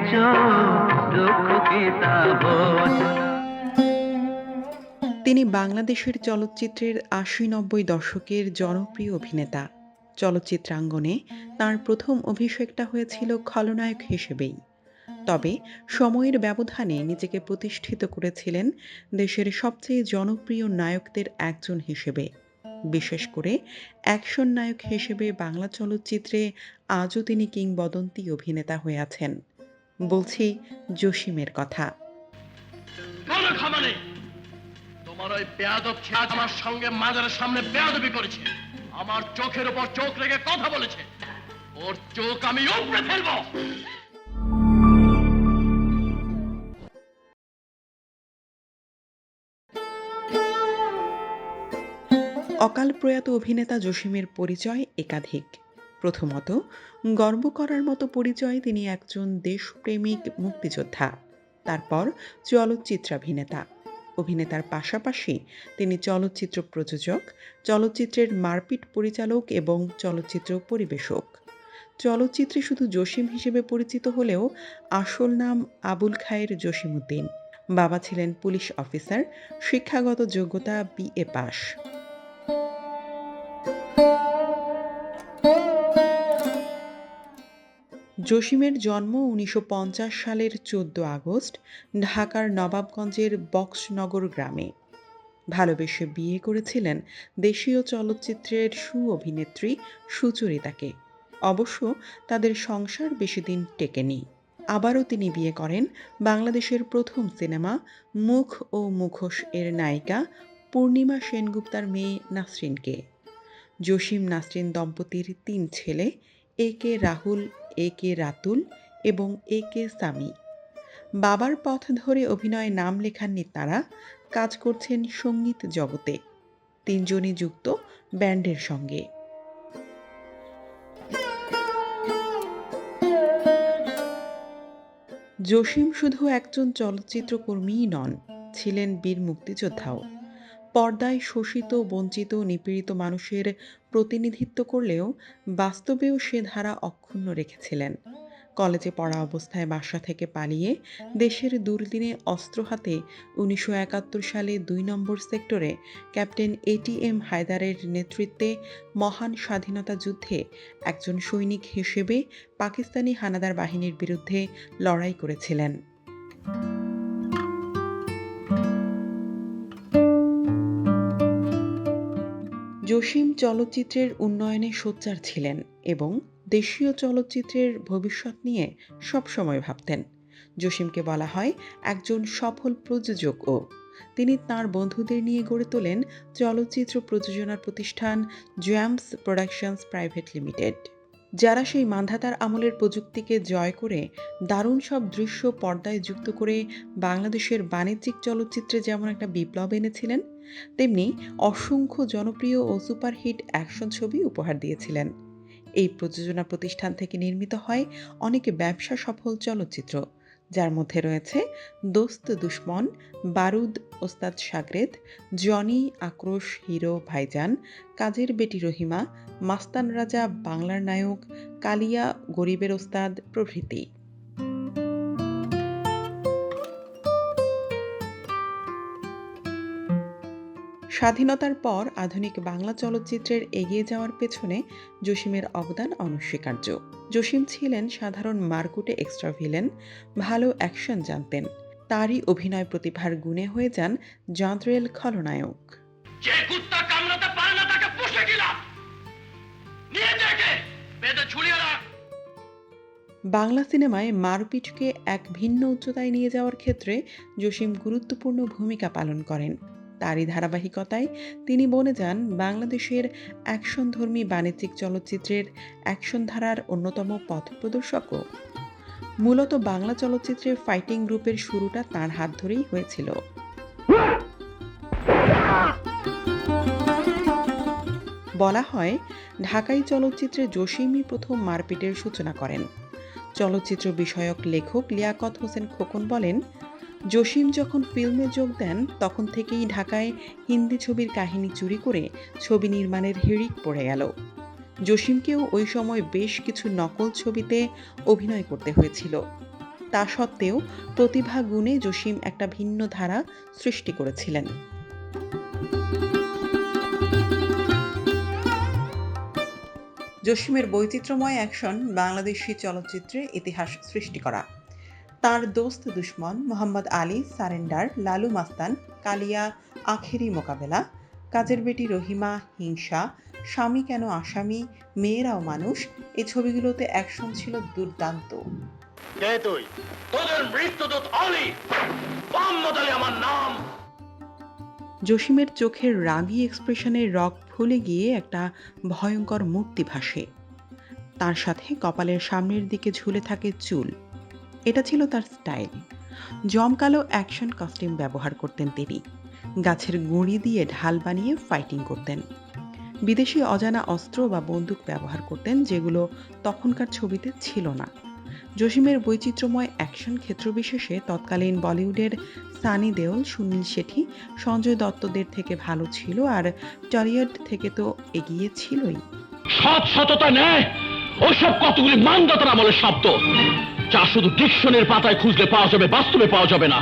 এনেছো, দুঃখ কি তা বোঝো না? তিনি বাংলাদেশের চলচ্চিত্রের ৮০-৯০ দশকের জনপ্রিয় অভিনেতা। চলচ্চিত্রাঙ্গনে তাঁর প্রথম অভিষেকটা হয়েছিল খলনায়ক হিসেবেই। তবে সময়ের ব্যবধানে নিজেকে প্রতিষ্ঠিত করেছিলেন দেশের সবচেয়ে জনপ্রিয় নায়কদের একজন হিসেবে। বিশেষ করে অ্যাকশন নায়ক হিসেবে বাংলা চলচ্চিত্রে আজও তিনি কিংবদন্তি অভিনেতা হয়ে আছেন। বলছি জসিমের কথা। কোনো ক্ষমা নেই। তোমার ওই বেয়াদব ছেলে আজ আমার সঙ্গে মাজারের সামনে বেয়াদবি করেছে, আমার চোখের উপর চোখ রেখে কথা বলেছে। ওর চোখ আমি উপড়ে ফেলবো। অকাল প্রয়াত অভিনেতা জসিমের পরিচয় একাধিক। প্রথমত, গর্ব করার মতো পরিচয়, তিনি একজন দেশপ্রেমিক মুক্তিযোদ্ধা। তারপর চলচ্চিত্রাভিনেতা। অভিনেতার পাশাপাশি তিনি চলচ্চিত্র প্রযোজক, চলচ্চিত্রের মারপিট পরিচালক এবং চলচ্চিত্র পরিবেশক। চলচ্চিত্রে শুধু জসিম হিসেবে পরিচিত হলেও আসল নাম আবুল খায়ের জসিমউদ্দিন। বাবা ছিলেন পুলিশ অফিসার, শিক্ষাগত যোগ্যতা বিএ পাস। জসিমের জন্ম ১৯৫০ সালের ১৪ আগস্ট ঢাকার নবাবগঞ্জের বক্সনগর গ্রামে। ভালোবেসে বিয়ে করেছিলেন দেশীয় চলচ্চিত্রের সুঅভিনেত্রী সুচরিতাকে। অবশ্য তাদের সংসার বেশি দিন টেকেনি। আবারও তিনি বিয়ে করেন বাংলাদেশের প্রথম সিনেমা মুখ ও মুখোশ এর নায়িকা পূর্ণিমা সেনগুপ্তার মেয়ে নাসরিনকে। জসিম নাসরিন দম্পতির ৩ ছেলে, এ কে রাহুল, এ কে রাতুল এবং এ কে সামি। বাবার পথ ধরে অভিনয়ে নাম লেখাননি তাঁরা, কাজ করছেন সঙ্গীত জগতে। ৩ জনই যুক্ত ব্যান্ডের সঙ্গে। জসিম শুধু একজন চলচ্চিত্রকর্মীই নন, ছিলেন বীর মুক্তিযোদ্ধাও। পর্দায় শোষিত, বঞ্চিত, নিপীড়িত মানুষের প্রতিনিধিত্ব করলেও বাস্তবেও সে ধারা অক্ষুণ্ণ রেখেছিলেন। কলেজে পড়া অবস্থায় বাসা থেকে পালিয়ে দেশের দুর্দিনে অস্ত্র হাতে ১৯৭১ সালে ২ নম্বর সেক্টরে ক্যাপ্টেন এটিএম হায়দারের নেতৃত্বে মহান স্বাধীনতা যুদ্ধে একজন সৈনিক হিসেবে পাকিস্তানি হানাদার বাহিনীর বিরুদ্ধে লড়াই করেছিলেন। জসিম চলচ্চিত্রের উন্নয়নে সোচ্চার ছিলেন এবং দেশীয় চলচ্চিত্রের ভবিষ্যৎ নিয়ে সবসময় ভাবতেন। জসিমকে বলা হয় একজন সফল প্রযোজকও। তিনি তাঁর বন্ধুদের নিয়ে গড়ে তোলেন চলচ্চিত্র প্রযোজনার প্রতিষ্ঠান জ্যামস প্রোডাকশনস প্রাইভেট লিমিটেড, যারা সেই মান্ধাতার আমলের প্রযুক্তিকে জয় করে দারুণ সব দৃশ্য পর্দায় যুক্ত করে বাংলাদেশের বাণিজ্যিক চলচ্চিত্রে যেমন একটা বিপ্লব এনেছিলেন, তেমনি অসংখ্য জনপ্রিয় ও সুপারহিট অ্যাকশন ছবি উপহার দিয়েছিলেন। এই প্রযোজনা প্রতিষ্ঠান থেকে নির্মিত হয় অনেক ব্যবসা সফল চলচ্চিত্র, যার মধ্যে রয়েছে দোস্ত দুশমন, বারুদ, ওস্তাদ সাগরেদ, জনি, আক্রোশ, হিরো, ভাইজান, কাজের বেটি রহিমা, মাস্তান রাজা, বাংলার নায়ক, কালিয়া, গরিবের ওস্তাদ প্রভৃতি। স্বাধীনতার পর আধুনিক বাংলা চলচ্চিত্রের এগিয়ে যাওয়ার পেছনে জসিমের অবদান অনস্বীকার্য। জসিম ছিলেন সাধারণ মারকুটে এক্সট্রা ভিলেন, ভালো অ্যাকশন জানতেন। তারই অভিনয় প্রতিভার গুণে হয়ে যান জাঁদরেল খলনায়ক। যে কুত্তা কামড়াতে পারে না তাকে পুষে দিলাম, নিয়ে দেখে বেঁধে ঝুলিয়ে রাখ। বাংলা সিনেমায় মারপিটকে এক ভিন্ন উচ্চতায় নিয়ে যাওয়ার ক্ষেত্রে জসিম গুরুত্বপূর্ণ ভূমিকা পালন করেন। তারই ধারাবাহিকতায় তিনি বনে যান বাংলাদেশের অ্যাকশনধর্মী বাণিজ্যিক চলচ্চিত্রের অ্যাকশন ধারার অন্যতম পথপ্রদর্শকও। মূলত বাংলা চলচ্চিত্রের ফাইটিং গ্রুপের শুরুটা তাঁর হাত ধরেই হয়েছিল। বলা হয় ঢাকাই চলচ্চিত্রে জসিমই প্রথম মারপিটের সূচনা করেন। চলচ্চিত্র বিষয়ক লেখক লিয়াকত হোসেন খোকন বলেন, জসিম যখন ফিল্মে যোগ দেন তখন থেকেই ঢাকায় হিন্দি ছবির কাহিনী চুরি করে ছবি নির্মাণের হিড়িক পড়ে গেল। জসিমকেও ওই সময় বেশ কিছু নকল ছবিতে অভিনয় করতে হয়েছিল। তা সত্ত্বেও প্রতিভা গুণে জসিম একটা ভিন্ন ধারা সৃষ্টি করেছিলেন। জসিমের বৈচিত্র্যময় অ্যাকশন বাংলাদেশি চলচ্চিত্রে ইতিহাস সৃষ্টি করা। তার দোস্ত দুশমন, মোহাম্মদ আলী, সারেন্ডার, লালু মাস্তান, কালিয়া, আখেরি মোকাবেলা, কাজের বেটি রহিমা, হিংসা, স্বামী কেন আসামি, মেয়েরাও মানুষ, এই ছবিগুলোতে অ্যাকশন ছিল দুর্দান্ত। কে তুই? তোদের মৃত্যুদূত আলী, মোহাম্মদ আলী আমার নাম। জসিমের চোখের রাগী এক্সপ্রেশনে রগ ফুলে গিয়ে একটা ভয়ঙ্কর মূর্তি ভাসে। তার সাথে কপালের সামনের দিকে ঝুলে থাকে চুল। এটা ছিল তার স্টাইল। জমকালো অ্যাকশন কস্টিউম ব্যবহার করতেন তিনি। গাছের গুঁড়ি দিয়ে ঢাল বানিয়ে ফাইটিং করতেন। বিদেশি অজানা অস্ত্র বা বন্দুক ব্যবহার করতেন, যেগুলো তখনকার ছবিতে ছিল না। জসিমের বৈচিত্র্যময় অ্যাকশন ক্ষেত্রবিশেষে তৎকালীন বলিউডের সানি দেওল, সুনীল শেঠি, সঞ্জয় দত্তদের থেকে ভালো ছিল, আর টলিউড থেকে তো এগিয়ে ছিলই। সৎ সততা নেয় ওসব কতগুলি মানদাতার আমলের শব্দ, যা শুধু ডিকশনের পাতায় খুঁজলে পাওয়া যাবে, বাস্তবে পাওয়া যাবে না।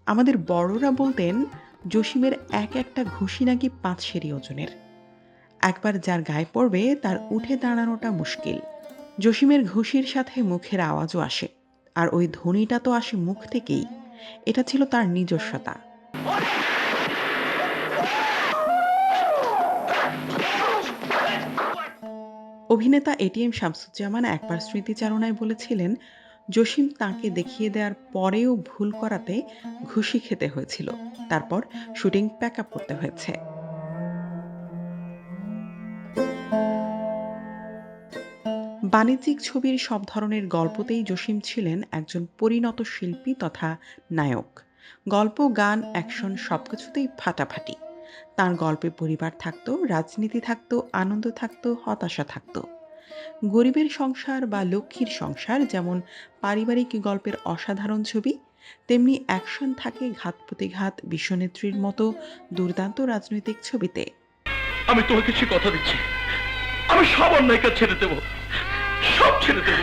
আমাদের বড়রা বলতেন জসিমের এক একটা ঘুষি নাকি 5 সেরি ওজনের। একবার যার গায়ে পড়বে তার উঠে দাঁড়ানোটা মুশকিল। জসিমের ঘুষির সাথে মুখের আওয়াজও আসে, আর ওই ধ্বনিটা তো আসে মুখ থেকেই। এটা ছিল তার নিজস্বতা। অভিনেতা এটিএম শামসুজ্জামান একবার স্মৃতিচারণায় বলেছিলেন, জসিম তাকে দেখিয়ে দেওয়ার পরেও ভুল করাতে ঘুষি খেতে হয়েছিল, তারপর শুটিং প্যাক আপ করতে হয়েছে। বাণিজ্যিক ছবির সব ধরনের গল্পতেই জসিম ছিলেন একজন পরিণত শিল্পী তথা নায়ক। গল্প, গান, অ্যাকশন সবকিছুতেই ফাটাফাটি। তার গল্পে পরিবার থাকতো, রাজনীতি থাকতো, আনন্দ থাকতো, হতাশা থাকতো। গরিবের সংসার বা লক্ষ্মীর সংসার যেমন পারিবারিক গল্পের অসাধারণ ছবি, তেমনি অ্যাকশন থাকে ঘাত প্রতিঘাত, বিশ্বনেত্রীর মতো দুর্দান্ত রাজনৈতিক ছবিতে। আমি তোমাকে কিছু কথা দিচ্ছি, আমি সব অন্যায়কে ছেড়ে দেব, সব ছেড়ে দেব।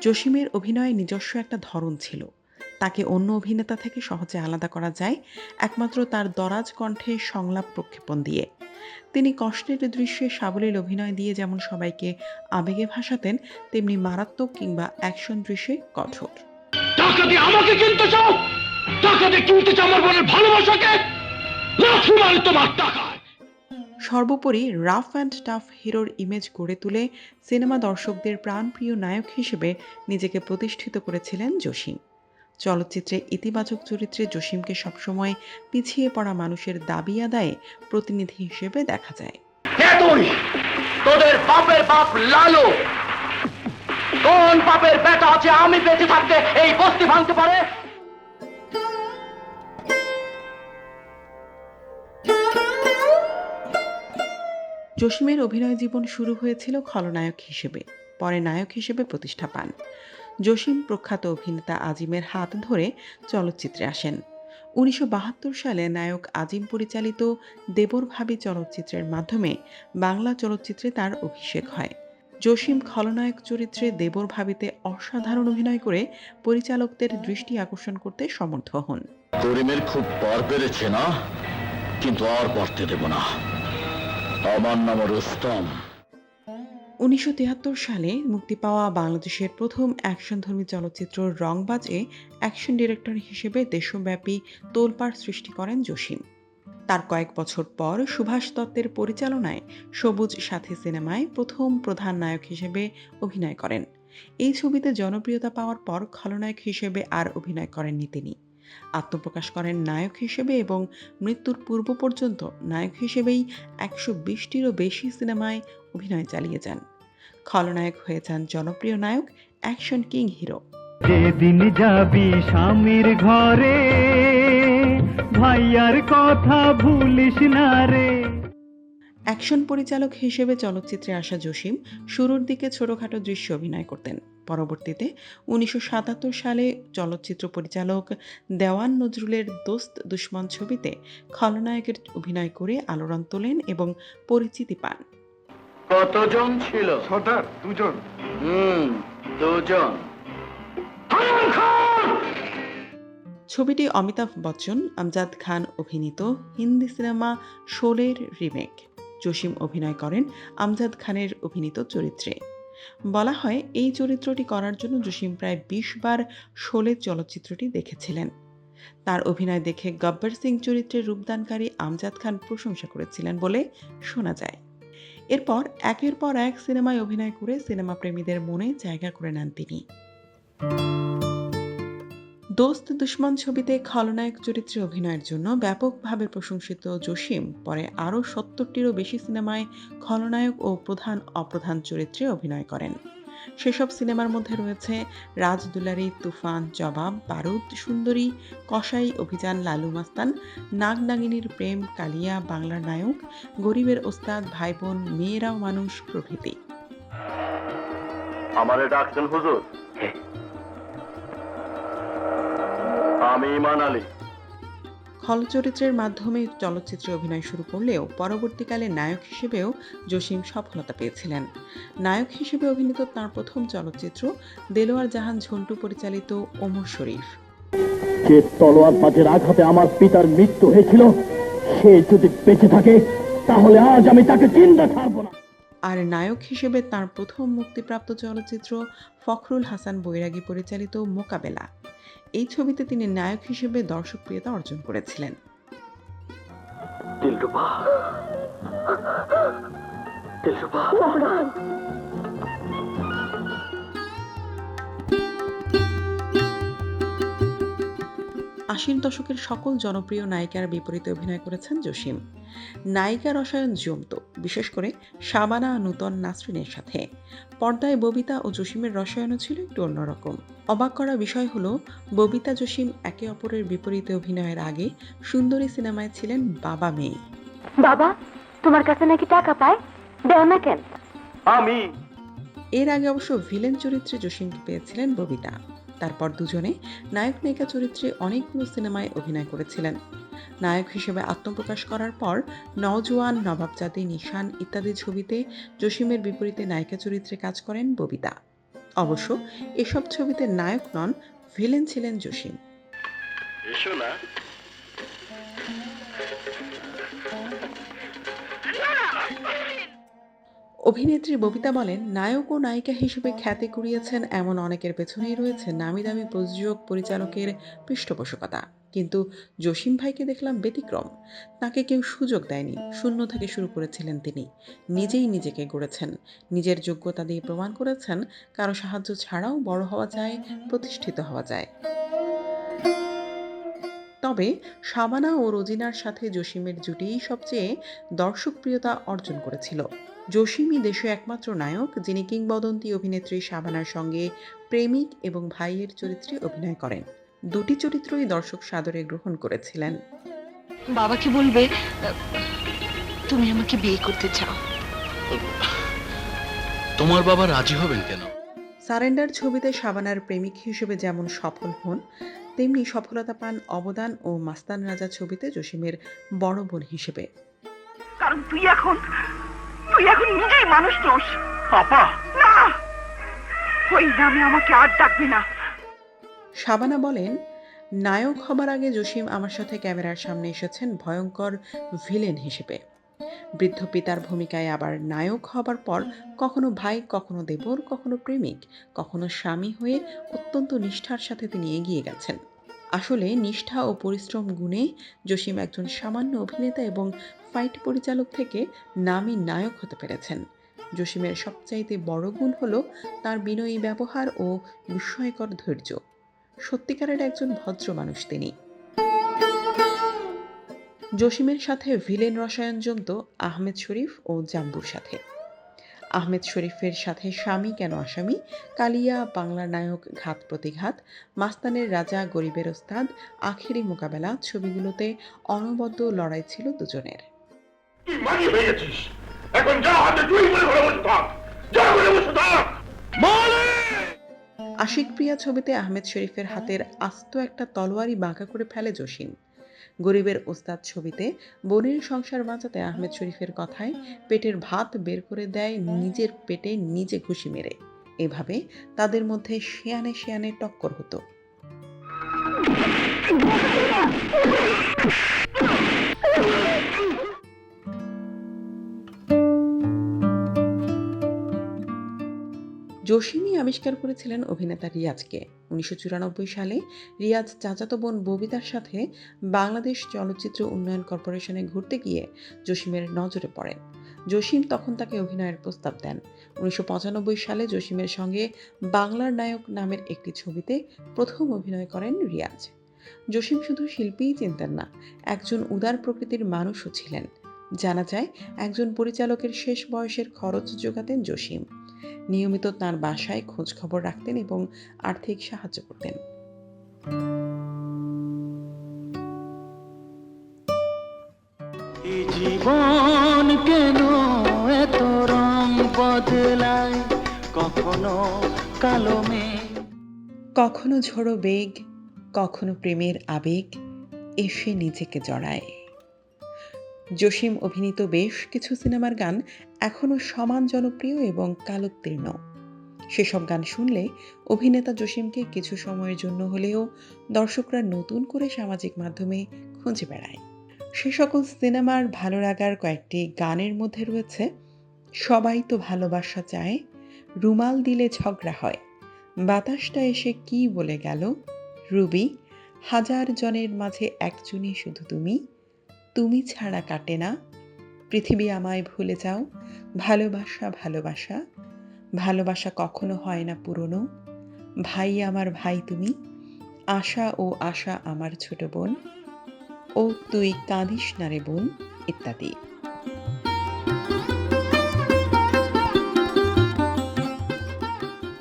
জসিমের অভিনয়ে নিজস্ব একটা ধরন ছিল। তাকে অন্য অভিনেতা থেকে সহজে আলাদা করা যায় একমাত্র তার দরাজ কণ্ঠে সংলাপ প্রক্ষেপণ দিয়ে। তিনি কষ্টের দৃশ্যে সাবলীল অভিনয় দিয়ে যেমন সবাইকে আবেগে ভাসাতেন, তেমনি মারাত্মক কিংবা অ্যাকশন দৃশ্যে কঠোর। টাকা দিয়ে আমাকে কিনতে চাও? টাকা দিয়ে কিনতে চাও আমার বোনের ভালোবাসাকে? লাঠি মারি তোমার টাকায়। সর্বোপরি রাফ অ্যান্ড টাফ হিরোর ইমেজ গড়ে তুলে সিনেমা দর্শকদের প্রাণপ্রিয় নায়ক হিসেবে নিজেকে প্রতিষ্ঠিত করেছিলেন জসিম। চলচ্চিত্রে ইতিবাচক চরিত্রে জসিমকে সবসময় পিছিয়ে পড়া মানুষের দাবি আদায়ে প্রতিনিধি হিসেবে দেখা যায়। তোদের বাপের বাপ লালু কোন বাপের বেটা আছে আমি বেঁচে থাকতে এই বস্তি ভাঙতে পারে? জসিমের অভিনয় জীবন শুরু হয়েছিল খলনায়ক হিসেবে, পরে নায়ক হিসেবে প্রতিষ্ঠা পান। জসিম প্রখ্যাত অভিনেতা আজিমের হাত ধরে চলচ্চিত্রে আসেন। 1972 সালে নায়ক আজিম পরিচালিত দেবর ভাবি চলচ্চিত্রের মাধ্যমে বাংলা চলচ্চিত্রে তার অভিষেক হয়। জসিম খলনায়ক চরিত্রে দেবর ভাবিতে অসাধারণ অভিনয় করে পরিচালকদের দৃষ্টি আকর্ষণ করতে সমর্থ হন। করিমের খুব পর পেরেছে না, কিন্তু আর পড়তে দেব না। আমার নাম রুস্তম। 1973 সালে মুক্তি পাওয়া বাংলাদেশের প্রথম অ্যাকশনধর্মী চলচ্চিত্র রংবাজে অ্যাকশন ডিরেক্টর হিসেবে দেশব্যাপী তোলপাড় সৃষ্টি করেন জসিম। তার কয়েক বছর পর সুভাষ দত্তের পরিচালনায় সবুজ সাথী সিনেমায় প্রথম প্রধান নায়ক হিসেবে অভিনয় করেন। এই ছবিতে জনপ্রিয়তা পাওয়ার পর খলনায়ক হিসেবে আর অভিনয় করেননি তিনি। আত্মপ্রকাশ করেন নায়ক হিসেবে এবং মৃত্যুর পূর্ব পর্যন্ত নায়ক হিসেবেই 120টিরও বেশি সিনেমায় অভিনয় চালিয়ে যান। খলনায়ক হয়ে যান জনপ্রিয় নায়ক, অ্যাকশন কিং হিরো। যেদিন যাবি স্বামীর ঘরে ভাইয়ার কথা ভুলিস না রে। অ্যাকশন পরিচালক হিসেবে চলচ্চিত্রে আসা জসিম শুরুর দিকে ছোটখাটো দৃশ্যে অভিনয় করতেন। পরবর্তীতে 1977 সালে চলচ্চিত্র পরিচালক দেওয়ান নজরুলের দোস্ত দুশমন ছবিতে খলনায়কের অভিনয় করে আলোড়ন তোলেন এবং পরিচিতি পান। কতজন ছিল? সর্দার দুজন। দুজন। ছবিটি অমিতাভ বচ্চন, আমজাদ খান অভিনীত হিন্দি সিনেমা শোলের রিমেক। জসিম অভিনয় করেন আমজাদ খানের অভিনীত চরিত্রে। বলা হয় এই চরিত্রটি করার জন্য জসিম প্রায় 20 বার শোলে চলচ্চিত্রটি দেখেছিলেন। তার অভিনয় দেখে গব্বর সিং চরিত্রে রূপদানকারী আমজাদ খান প্রশংসা করেছিলেন বলে শোনা যায়। এরপর একের পর এক সিনেমায় অভিনয় করে সিনেমা প্রেমীদের মনে জায়গা করে নেন তিনি। দোস্ত দুশমন ছবিতে খলনায়ক চরিত্রে অভিনয়ের জন্য ব্যাপকভাবে প্রশংসিত জসিম পরে আরও 70টিরও বেশি সিনেমায় খলনায়ক ও প্রধান অপ্রধান চরিত্রে অভিনয় করেন। সেসব সিনেমার মধ্যে রয়েছে রাজদুলারি, তুফান, জবাব, বারুদ, সুন্দরী, কসাই, অভিযান, লালু মাস্তান, নাগনাগিনীর প্রেম, কালিয়া, বাংলার নায়ক, গরিবের ওস্তাদ, ভাই বোন, মেয়েরাও মানুষ প্রভৃতি। আমারে ডাকছেন হুজুর? আমি ইমান আলী। খল চরিত্রের মাধ্যমে চলচ্চিত্রে অভিনয় শুরু করলেও পরবর্তীকালে নায়ক হিসেবেও জসিম সফলতা পেয়েছিলেন। নায়ক হিসেবে অভিনীত তার প্রথম চলচ্চিত্র দেলোয়ার জাহান ঝন্টু পরিচালিত ওমর শরীফ। যে তলোয়ার বাজের আঘাতে আমার পিতার মৃত্যু হয়েছিল, সে যদি বেঁচে থাকে তাহলে আজ আমি তাকে জিন্দা ছাড়বো না। আর নায়ক হিসেবে তার প্রথম মুক্তিপ্রাপ্ত চলচ্চিত্র ফখরুল হাসান বৈরাগী পরিচালিত মোকাবেলা। এই ছবিতে তিনি নায়ক হিসেবে দর্শকপ্রিয়তা অর্জন করেছিলেন। দিলরুবা, দিলরুবা। আশির দশকের সকল জনপ্রিয় নায়িকার বিপরীতে অভিনয় করেছেন জসিম। নায়িকা রসায়ন জমত, বিশেষ করে শাবানা, নূতন, নাসরিনের সাথে। পর্দায় ববিতা ও জসিমের রসায়নও ছিল একটু অন্যরকম। অবাক করা বিষয় হলো, ববিতা জসিম একে অপরের বিপরীতে অভিনয়ের আগে সুন্দরী সিনেমায় ছিলেন বাবা মেয়ে। বাবা, তোমার কাছে নাকি টাকা পায়, দেও না কেন? আমি এর আগে অবশ্য ভিলেন চরিত্রে জসিমকে পেয়েছিলেন ববিতা। তারপর দুজনে নায়ক নায়িকা চরিত্রে অনেকগুলো সিনেমায় অভিনয় করেছিলেন। নায়ক হিসেবে আত্মপ্রকাশ করার পর নওজোয়ান, নবাবজাদি, নিশান ইত্যাদি ছবিতে জসিমের বিপরীতে নায়িকা চরিত্রে কাজ করেন ববিতা। অবশ্য এসব ছবিতে নায়ক নন, ভিলেন ছিলেন জসিম। এসো না। অভিনেত্রী ববিতা বলেন, নায়ক ও নায়িকা হিসেবে খ্যাতি কুড়িয়েছেন এমন অনেকের পেছনেই রয়েছে নামি দামি প্রযোজক, পরিচালকের পৃষ্ঠপোষকতা। কিন্তু জসিম ভাইকে দেখলাম ব্যতিক্রম। তাকে কেউ সুযোগ দেয়নি, শূন্য থেকে শুরু করেছিলেন তিনি। নিজেই নিজেকে গড়েছেন, নিজের যোগ্যতা দিয়ে প্রমাণ করেছেন কারো সাহায্য ছাড়াও বড় হওয়া যায়, প্রতিষ্ঠিত হওয়া যায়। তবে শাবানা ও রোজিনার সাথে জসিমের জুটিই সবচেয়ে দর্শকপ্রিয়তা অর্জন করেছিল। জসিমই দেশে একমাত্র নায়ক যিনি কিংবদন্তি অভিনেত্রী শাবানার সঙ্গে প্রেমিক এবং ভাইয়ের চরিত্রে অভিনয় করেন। দুটি চরিত্রই দর্শক সাদরে গ্রহণ করেছিলেন। বাবাকে বলবে তুমি আমাকে বিয়ে করতে চাও। তোমার বাবা রাজি হবেন কেন? সারেন্ডার ছবিতে শাবানার প্রেমিক হিসেবে যেমন সফল হন, তেমনি সফলতা পান অবদান ও মাস্তান রাজা ছবিতে জসিমের বড় বোন হিসেবে। কারণ তুই এখন নিজেই মানুষ নস। আপা, না, ওই নামে আমাকে আর ডাকবি না। শাবানা বলেন, নায়ক হবার আগে জসিম আমার সাথে ক্যামেরার সামনে এসেছেন ভয়ঙ্কর ভিলেন হিসেবে। বৃদ্ধ পিতার ভূমিকায় আবার নায়ক হবার পর কখনো ভাই, কখনো দেবর, কখনো প্রেমিক, কখনো স্বামী হয়ে অত্যন্ত নিষ্ঠার সাথে তিনি এগিয়ে গেছেন। আসলে নিষ্ঠা ও পরিশ্রম গুণে জসিম একজন সামান্য অভিনেতা এবং ফাইট পরিচালক থেকে নামী নায়ক হতে পেরেছেন। জসিমের সবচাইতে বড় গুণ হলো তার বিনয়ী ব্যবহার ও বিস্ময়কর ধৈর্য। সত্যিকারের একজন ভদ্র মানুষ তিনি। জসিমের সাথে ভিলেন রসায়ন জমত আহমেদ শরীফ ও জাম্বুর সাথে। আহমেদ শরীফের সাথে স্বামী কেন আসামি, কালিয়া, বাংলার নায়ক, ঘাত প্রতিঘাত, মাস্তানের রাজা, গরিবের ওস্তাদ, আখেরি মোকাবেলা ছবিগুলোতে অনবদ্য লড়াই ছিল দুজনের। তুই মানিয়ে ফেলেছিস, এখন যা হাতে তুই বলে বসে থাক, যা বলে বসে থাক। আশিক প্রিয়া ছবিতে আহমেদ শরীফের হাতের আস্ত একটা তলোয়ারই বাঁকা করে ফেলে জসিম। গরিবের ওস্তাদ ছবিতে বোনের সংসার বাঁচাতে আহমেদ শরীফের কথায় পেটের ভাত বের করে দেয় নিজের পেটে নিজে ঘুষি মেরে। এভাবে তাদের মধ্যে শেয়ানে শেয়ানে টক্কর হতো। জসিমই আবিষ্কার করেছিলেন অভিনেতা রিয়াজকে। 1994 সালে রিয়াজ চাচাতো বোন ববিতার সাথে বাংলাদেশ চলচ্চিত্র উন্নয়ন কর্পোরেশনে ঘুরতে গিয়ে জসিমের নজরে পড়েন। জসিম তখন তাকে অভিনয়ের প্রস্তাব দেন। 1995 সালে জসিমের সঙ্গে বাংলার নায়ক নামের একটি ছবিতে প্রথম অভিনয় করেন রিয়াজ। জসিম শুধু শিল্পীই চিনতেন না, একজন উদার প্রকৃতির মানুষও ছিলেন। জানা যায় একজন পরিচালকের শেষ বয়সের খরচ যোগাতেন জসিম। নিয়মিত তাঁর বাসায় খোঁজ খবর রাখতেন এবং আর্থিক সাহায্য করতেন। জীবন কেন এত রং বদলায়, কখনো কালো মেঘ, কখনো ঝোড়ো বেগ, কখনো প্রেমের আবেগ এসে নিজেকে জড়ায়। জসিম অভিনীত বেশ কিছু সিনেমার গান এখনো সমান জনপ্রিয় এবং কালোত্তীর্ণ। সেসব গান শুনলে অভিনেতা জসিমকে কিছু সময়ের জন্য হলেও দর্শকরা নতুন করে সামাজিক মাধ্যমে খুঁজে বেড়ায়। সে সকল সিনেমার ভালো লাগার কয়েকটি গানের মধ্যে রয়েছে সবাই তো ভালোবাসা চায়, রুমাল দিলে ঝগড়া হয়, বাতাসটা এসে কি বলে গেল, রুবি, হাজার জনের মাঝে একজনই শুধু তুমি, তুমি ছাড়া কাটে না, পৃথিবী আমায় ভুলে যাও, ভালোবাসা ভালোবাসা, ভালোবাসা কখনো হয় না পুরনো, ভাই আমার ভাই তুমি, আশা ও আশা আমার ছোট বোন, ও তুই কাঁদিস না রে বোন ইত্যাদি।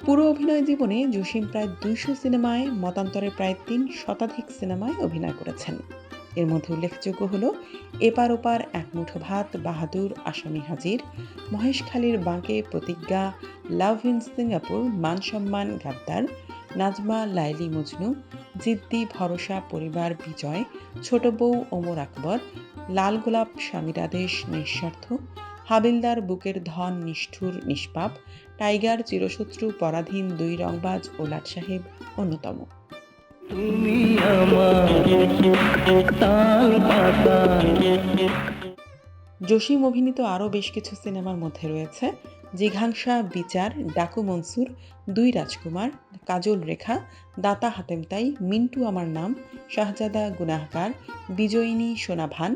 পুরো অভিনয় জীবনে জসিম প্রায় 200 সিনেমায়, মতান্তরে প্রায় 3 শতাধিক সিনেমায় অভিনয় করেছেন। এর মধ্যে উল্লেখযোগ্য হল এপার ওপার, এক মুঠো ভাত, বাহাদুর, আসামি হাজির, মহেশখালীর বাঁকে, প্রতিজ্ঞা, লাভ ইন সিঙ্গাপুর, মান সম্মান, গাদ্দার, নাজমা, লাইলি মজনু, জিদ্দি, ভরসা, পরিবার, বিজয়, ছোট বউ, ওমর আকবর, লাল গোলাপ, স্বামীর আদেশ, নিঃস্বার্থ, হাবিলদার, বুকের ধন, নিষ্ঠুর, নিষ্পাপ, টাইগার, চিরশত্রু, পরাধীন, দুই রংবাজ ও লাট সাহেব অন্যতম। তুমি আমার তাল পাতা। জসিম অভিনীত আরও বেশ কিছু সিনেমার মধ্যে রয়েছে জিঘাংসা, বিচার, ডাকু মনসুর, দুই রাজকুমার, কাজল রেখা, দাতা হাতেমতাই, মিন্টু আমার নাম, শাহজাদা, গুনাহগার, বিজয়িনী, সোনাভান,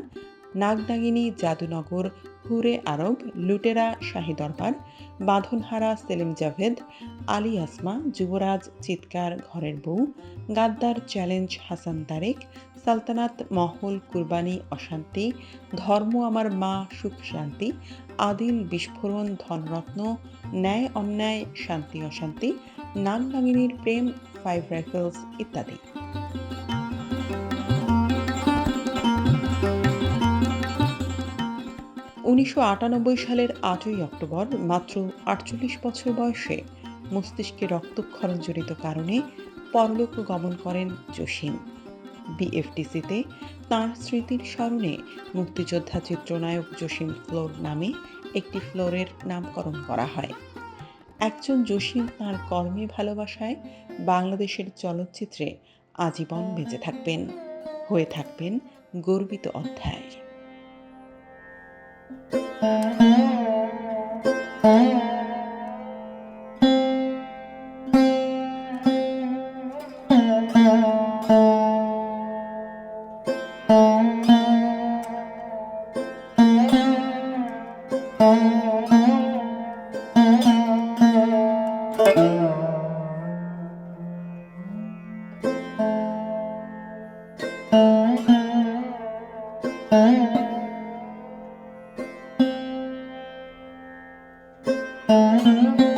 নাগনাগিনী, জাদুনগর, হুরে আরব, লুটেরা, শাহী দরবার, বাঁধনহারা, সেলিম জাভেদ, আলী আসমা, যুবরাজ, চিৎকার, ঘরের বউ, গাদ্দার, চ্যালেঞ্জ, হাসান তারেক, সালতানাত, মহল, কুরবানি, অশান্তি, ধর্ম আমার মা, সুখ শান্তি, আদিল, বিস্ফোরণ, ধনরত্ন, ন্যায় অন্যায়, শান্তি অশান্তি, নাগনাগিনীর প্রেম, 5 রাইফেলস ইত্যাদি। উনিশশো 1998 সালের 8ই অক্টোবর মাত্র 48 বছর বয়সে মস্তিষ্কে রক্তক্ষরণজনিত কারণে পরলোক গমন করেন জসিম। বিএফডিসিতে তাঁর স্মৃতির স্মরণে মুক্তিযোদ্ধা চিত্রনায়ক জসিম ফ্লোর নামে একটি ফ্লোরের নামকরণ করা হয়। একজন জসিম তাঁর কর্মে ভালোবাসায় বাংলাদেশের চলচ্চিত্রে আজীবন বেঁচে থাকবেন, হয়ে থাকবেন গর্বিত অধ্যায়। Thank you.